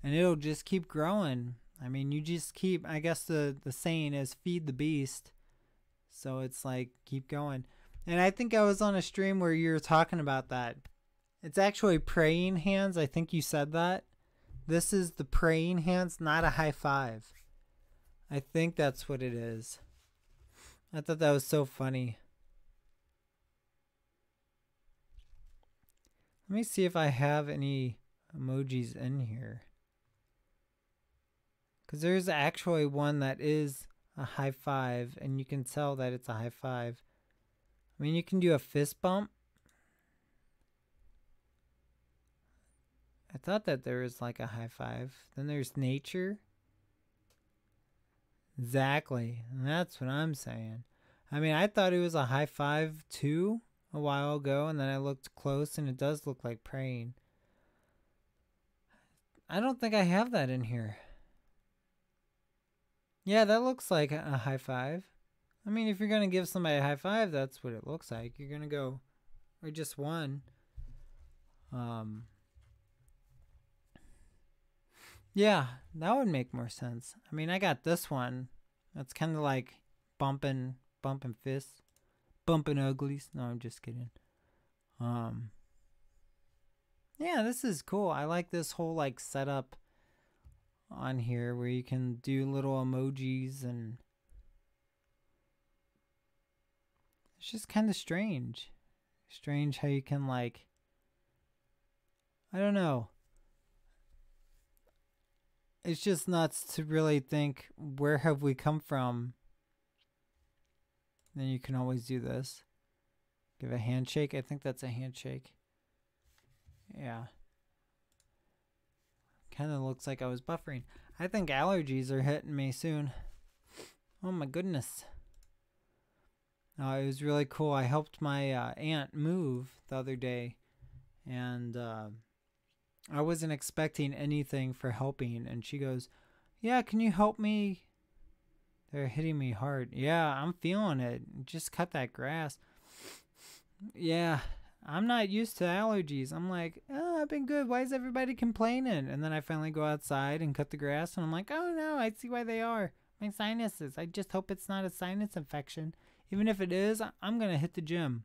And it'll just keep growing. I mean, you just keep, I guess the saying is feed the beast. So it's like, keep going. And I think I was on a stream where you were talking about that. It's actually praying hands. I think you said that. This is the praying hands, not a high five. I think that's what it is. I thought that was so funny. Let me see if I have any emojis in here. Because there's actually one that is a high five, and you can tell that it's a high five. I mean, you can do a fist bump. I thought that there was like a high five. Then there's nature. Exactly. And that's what I'm saying. I mean, I thought it was a high five too a while ago, and then I looked close, and it does look like praying. I don't think I have that in here. Yeah, that looks like a high five. I mean, if you're going to give somebody a high five, that's what it looks like. You're going to go, or just one. Yeah, that would make more sense. I mean, I got this one. That's kind of like bumping fists. Bumping uglies. No, I'm just kidding. Yeah, this is cool. I like this whole like setup on here where you can do little emojis, and it's just kind of strange. Strange how you can like, I don't know. It's just nuts to really think, where have we come from? Then you can always do this. Give a handshake. I think that's a handshake. Yeah. Kind of looks like I was buffering. I think allergies are hitting me soon. Oh my goodness. It was really cool. I helped my aunt move the other day, and I wasn't expecting anything for helping, and she goes, yeah, can you help me? They're hitting me hard. Yeah, I'm feeling it. Just cut that grass. Yeah, I'm not used to allergies. I'm like, oh, I've been good. Why is everybody complaining? And then I finally go outside and cut the grass, and I'm like, oh no, I see why they are. My sinuses. I just hope it's not a sinus infection. Even if it is, I'm going to hit the gym.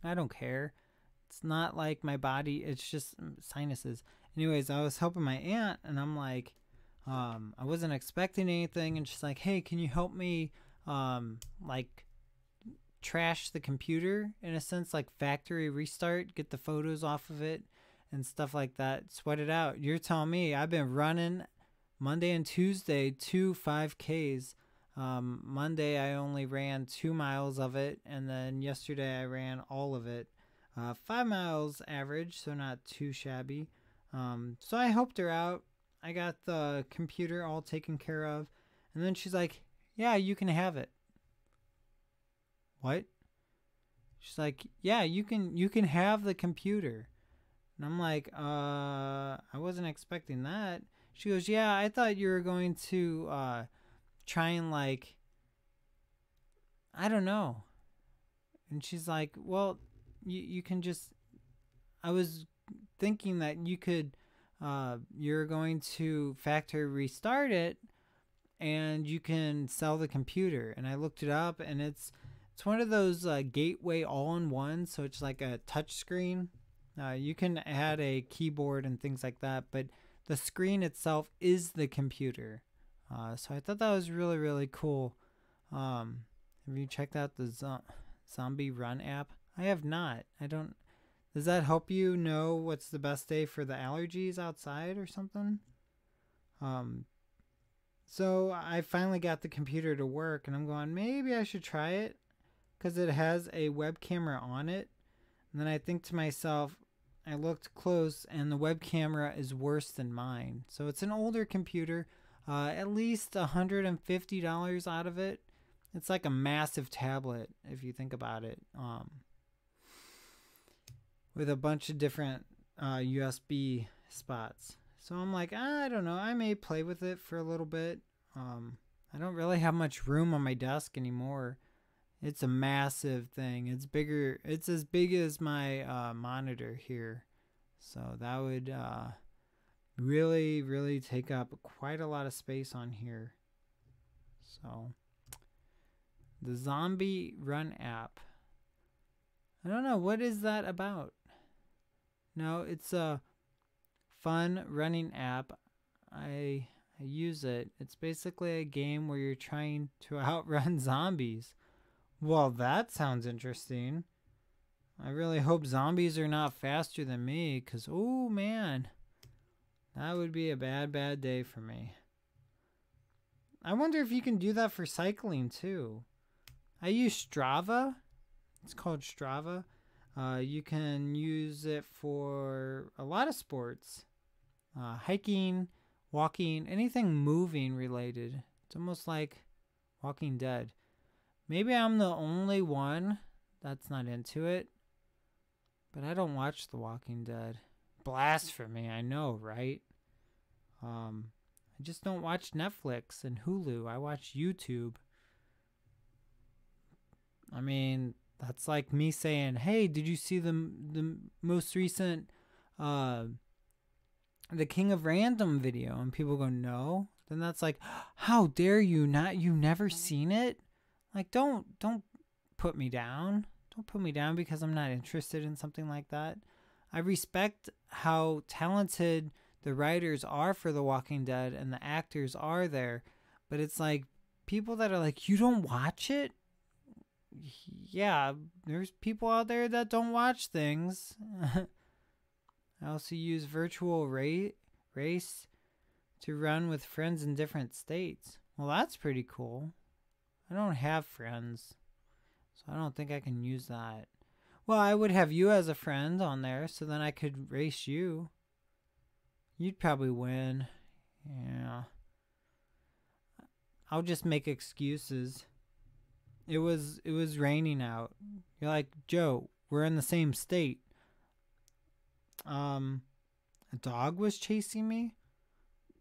I don't care. It's not like my body. It's just sinuses. Anyways, I was helping my aunt, and I'm like, I wasn't expecting anything. And she's like, hey, can you help me, like, trash the computer, in a sense, like factory restart, get the photos off of it and stuff like that, sweat it out. You're telling me I've been running Monday and Tuesday 2 5Ks Monday I only ran 2 miles of it, and then yesterday I ran all of it. 5 miles average, so not too shabby. So I helped her out. I got the computer all taken care of, and then she's like, "Yeah, you can have it." What? She's like, "Yeah, you can have the computer." And I'm like, I wasn't expecting that. She goes, "Yeah, I thought you were going to try and like, I don't know." And she's like, "Well, you can just, I was thinking that you could, you're going to factory restart it and you can sell the computer." And I looked it up, and it's one of those gateway all-in-one, so it's like a touch screen. You can add a keyboard and things like that, but the screen itself is the computer. So I thought that was really, really cool. Have you checked out the Zombie Run app? I have not. I don't. Does that help you know what's the best day for the allergies outside or something? So I finally got the computer to work, and I'm going, maybe I should try it because it has a web camera on it. And then I think to myself, I looked close, and the web camera is worse than mine. So it's an older computer, at least $150 out of it. It's like a massive tablet if you think about it, with a bunch of different USB spots. So I'm like, I don't know. I may play with it for a little bit. I don't really have much room on my desk anymore. It's a massive thing. It's bigger. It's as big as my monitor here. So that would really, really take up quite a lot of space on here. So the Zombie Run app. I don't know. What is that about? No, it's a fun running app. I use it. It's basically a game where you're trying to outrun zombies. Well, that sounds interesting. I really hope zombies are not faster than me, because, oh man, that would be a bad, bad day for me. I wonder if you can do that for cycling too. I use Strava. It's called Strava. You can use it for a lot of sports. Hiking, walking, anything moving related. It's almost like Walking Dead. Maybe I'm the only one that's not into it, but I don't watch The Walking Dead. Blasphemy, I know, right? I just don't watch Netflix and Hulu. I watch YouTube. I mean, that's like me saying, "Hey, did you see the most recent the King of Random video?" And people go, "No." Then that's like, "How dare you not? You never seen it?" Like, don't put me down. Don't put me down because I'm not interested in something like that. I respect how talented the writers are for The Walking Dead and the actors are there, but it's like people that are like, "You don't watch it?" Yeah, there's people out there that don't watch things. I also use virtual race to run with friends in different states. Well, that's pretty cool. I don't have friends, so I don't think I can use that. Well, I would have you as a friend on there, so then I could race you. You'd probably win. Yeah. I'll just make excuses. It was raining out. You're like, "Joe, we're in the same state." A dog was chasing me?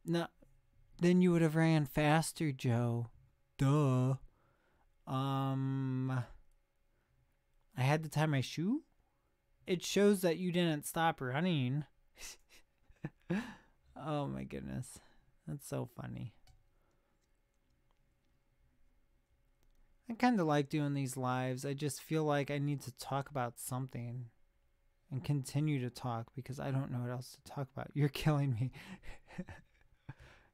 No, then you would have ran faster, Joe. Duh. I had to tie my shoe? It shows that you didn't stop running. Oh my goodness. That's so funny. I kind of like doing these lives. I just feel like I need to talk about something and continue to talk because I don't know what else to talk about. You're killing me.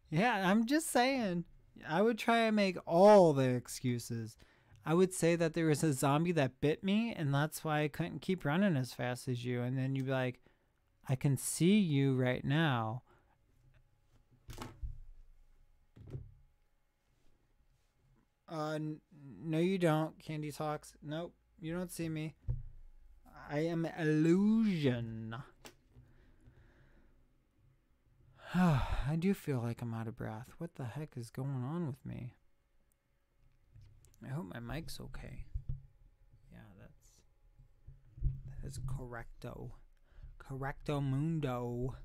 Yeah, I'm just saying. I would try and make all the excuses. I would say that there was a zombie that bit me, and that's why I couldn't keep running as fast as you. And then you'd be like, "I can see you right now." No, you don't. Candy Talks. Nope, you don't see me. I am illusion. I do feel like I'm out of breath. What the heck is going on with me? I hope my mic's okay. Yeah, that is correcto. Correcto mundo.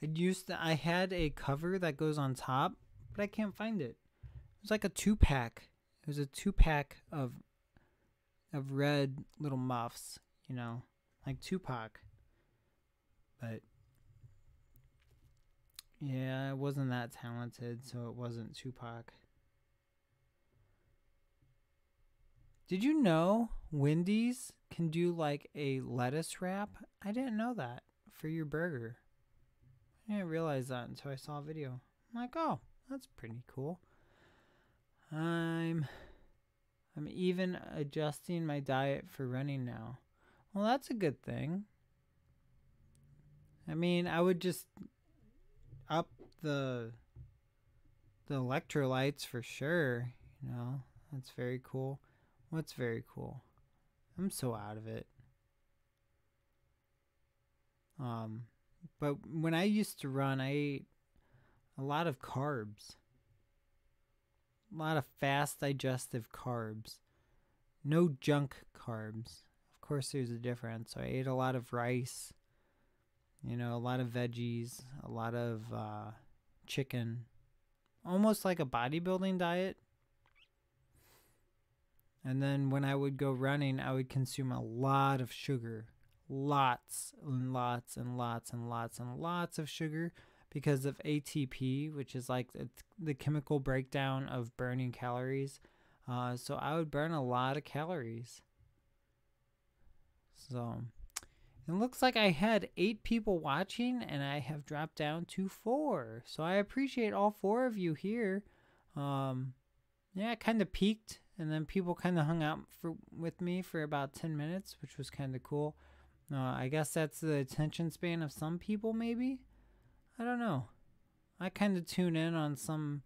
I had a cover that goes on top, but I can't find it. It was like a 2-pack. It was a 2-pack of red little muffs, you know, like Tupac. But yeah, I wasn't that talented, so it wasn't Tupac. Did you know Wendy's can do like a lettuce wrap? I didn't know that for your burger. I didn't realize that until I saw a video. I'm like, oh, that's pretty cool. I'm even adjusting my diet for running now. Well, that's a good thing. I mean, I would just up the electrolytes for sure, you know. That's very cool. What's very cool? I'm so out of it. But when I used to run, I ate a lot of carbs. A lot of fast digestive carbs. No junk carbs. Of course there's a difference. So I ate a lot of rice, you know, a lot of veggies, a lot of chicken. Almost like a bodybuilding diet. And then when I would go running, I would consume a lot of sugar. Lots and lots and lots and lots and lots of sugar because of ATP, which is like the chemical breakdown of burning calories. So I would burn a lot of calories. So it looks like I had 8 people watching and I have dropped down to 4. So I appreciate all 4 of you here. Yeah, it kind of peaked and then people kind of hung out with me for about 10 minutes, which was kind of cool. I guess that's the attention span of some people, maybe. I don't know. I kind of tune in on some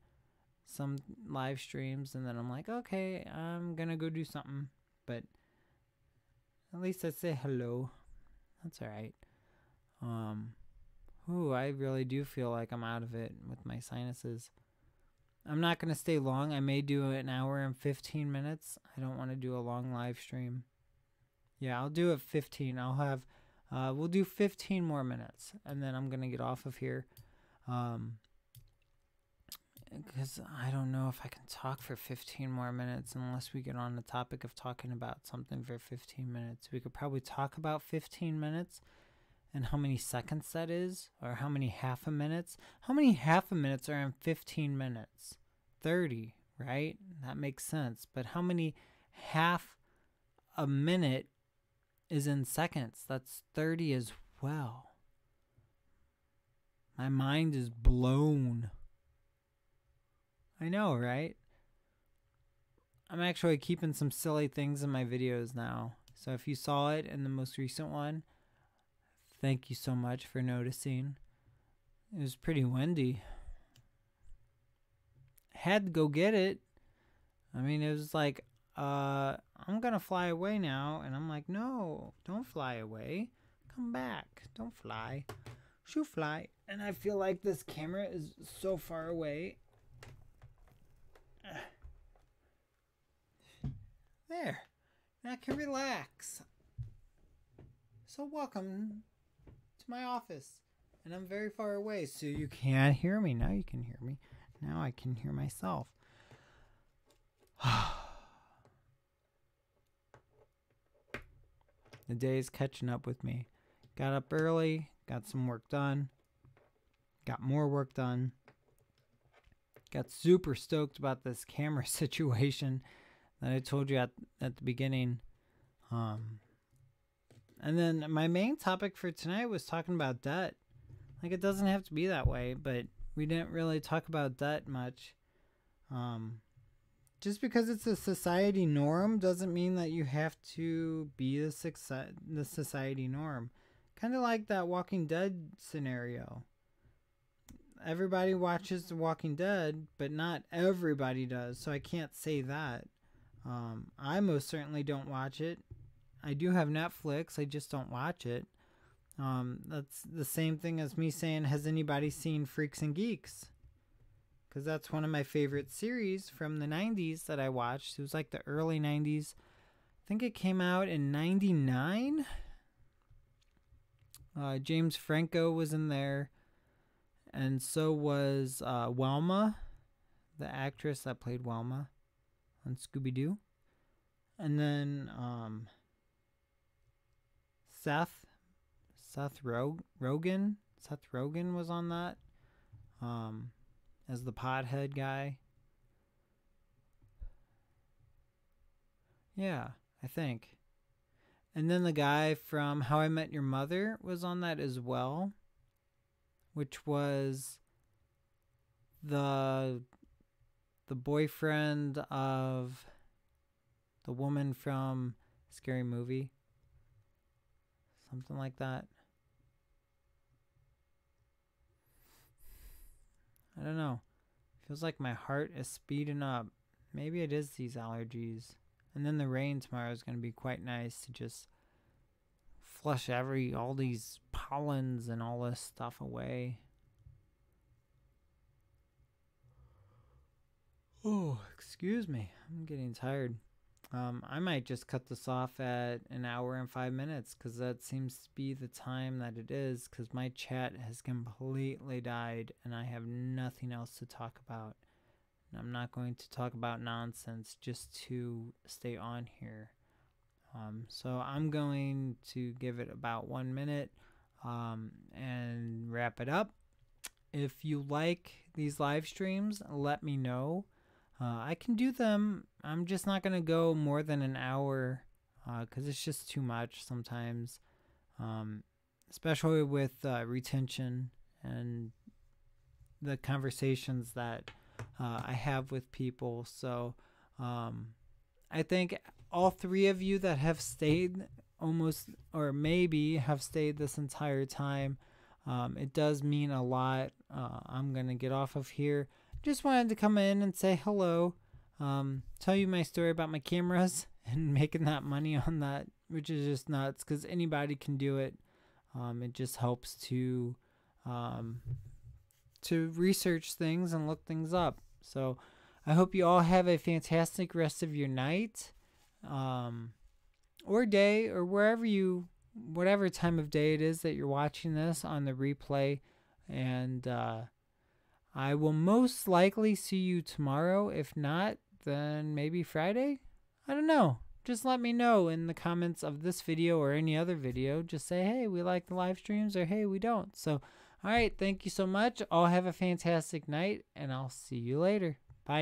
live streams, and then I'm like, okay, I'm gonna go do something. But at least I say hello. That's all right. I really do feel like I'm out of it with my sinuses. I'm not gonna stay long. I may do an hour and 15 minutes. I don't want to do a long live stream. Yeah, I'll do it 15. We'll do 15 more minutes, and then I'm gonna get off of here. Because I don't know if I can talk for 15 more minutes unless we get on the topic of talking about something for 15 minutes. We could probably talk about 15 minutes and how many seconds that is, or how many half a minutes. How many half a minutes are in 15 minutes? 30, right? That makes sense. But how many half a minute is in seconds? That's 30 as well. My mind is blown. I know, right? I'm actually keeping some silly things in my videos now. So if you saw it in the most recent one, thank you so much for noticing. It was pretty windy. Had to go get it. I mean, it was like, I'm gonna fly away now. And I'm like, no, don't fly away. Come back. Don't fly. Shoot, fly. And I feel like this camera is so far away. There. Now I can relax. So welcome to my office. And I'm very far away, so you can't hear me. Now you can hear me. Now I can hear myself. The day is catching up with me. Got up early, got some work done, got more work done. Got super stoked about this camera situation that I told you at the beginning. And then my main topic for tonight was talking about debt. Like, it doesn't have to be that way, but we didn't really talk about debt much. Just because it's a society norm doesn't mean that you have to be the society norm. Kind of like that Walking Dead scenario. everybody watches The Walking Dead, but not everybody does, so I can't say that. I most certainly don't watch it. I do have Netflix, I just don't watch it. That's the same thing as me saying, has anybody seen Freaks and Geeks? Because that's one of my favorite series from the 90s that I watched. It was like the early 90s. I think it came out in 99. James Franco was in there. And so was Welma, the actress that played Welma on Scooby-Doo. And then Seth Rogen. Seth Rogen was on that as the pothead guy. Yeah, I think. And then the guy from How I Met Your Mother was on that as well, which was the boyfriend of the woman from Scary Movie. Something like that. I don't know. Feels like my heart is speeding up. Maybe it is these allergies. And then the rain tomorrow is going to be quite nice to just flush all these pollens and all this stuff away. Oh, excuse me. I'm getting tired. I might just cut this off at 1 hour and 5 minutes because that seems to be the time that it is, because my chat has completely died and I have nothing else to talk about. And I'm not going to talk about nonsense just to stay on here. So I'm going to give it about 1 minute and wrap it up. If you like these live streams, let me know. I can do them. I'm just not going to go more than 1 hour because it's just too much sometimes, especially with retention and the conversations that I have with people. So I think all 3 of you that have stayed almost, or maybe have stayed this entire time, it does mean a lot. I'm going to get off of here. Just wanted to come in and say hello, tell you my story about my cameras and making that money on that, which is just nuts because anybody can do it. It just helps to research things and look things up. So I hope you all have a fantastic rest of your night or day, or whatever time of day it is that you're watching this on the replay. And I will most likely see you tomorrow. If not, then maybe Friday. I don't know. Just let me know in the comments of this video or any other video. Just say, hey, we like the live streams, or hey, we don't. So, all right, thank you so much. All have a fantastic night, and I'll see you later.